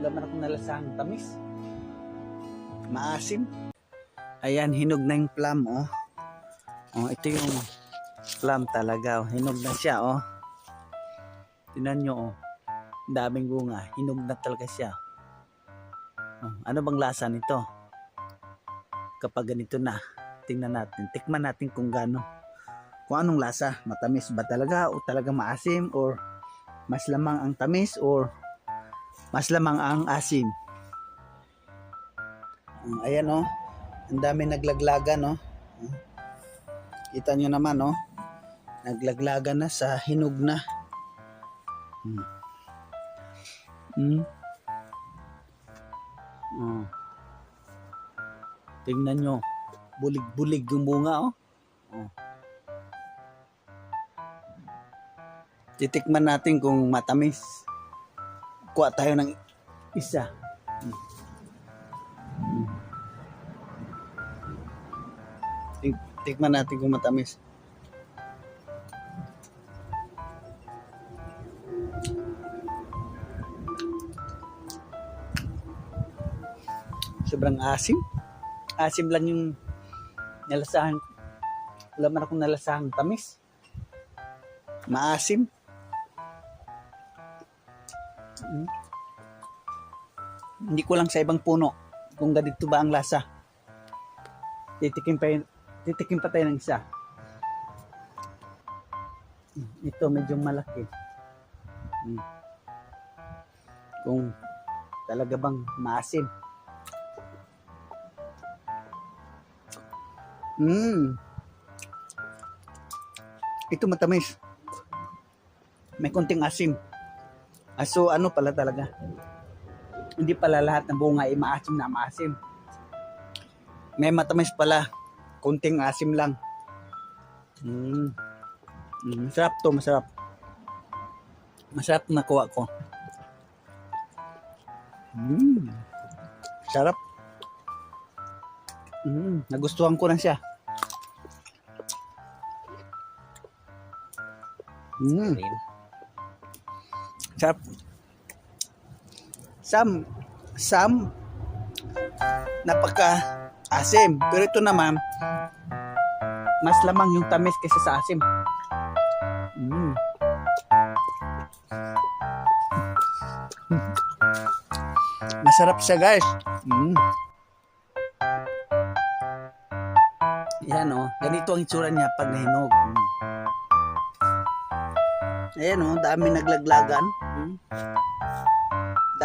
laman akong nalasang tamis. Maasim. Ayan, hinog na yung plum, oh. Oh, ito yung plum talaga, oh. Hinog na siya, oh. Tingnan nyo, oh. Daming bunga. Hinog na talaga siya. Oh, ano bang lasa nito? Kapag ganito na, tingnan natin. Tikman natin kung gaano. Kung anong lasa. Matamis ba talaga o talaga maasim, or mas lamang ang tamis or mas lamang ang asim. Ayan, oh. Ang dami naglaglagan, no? Kita nyo naman, no? Naglaglagan na sa hinog na. Tingnan nyo. Bulig-bulig yung bunga, oh. Titikman natin kung matamis. Kuha tayo ng isa. Tikman natin kung matamis. Sobrang asim. Asim lang yung nalasahan. Laman akong nalasahang tamis. Maasim. Hindi ko lang sa ibang puno kung ganito ba ang lasa. Titikim pa tayo ng isa. Ito medyo malaki. Kung talaga bang maasim. Ito matamis. May konting asim. So ano pala talaga? Hindi pala lahat ng bunga ay maasim na maasim. May matamis pala. Konting asim lang. Masarap to, masarap. Masarap na kuha ko. Sarap. Nagustuhan ko na siya. Sarap. Some napaka asim, pero ito naman mas lamang yung tamis kaysa sa asim. Masarap siya, guys. Yan, oh, ganito ang itsura niya pag nahinog. Ayan, oh, dami naglaglagan.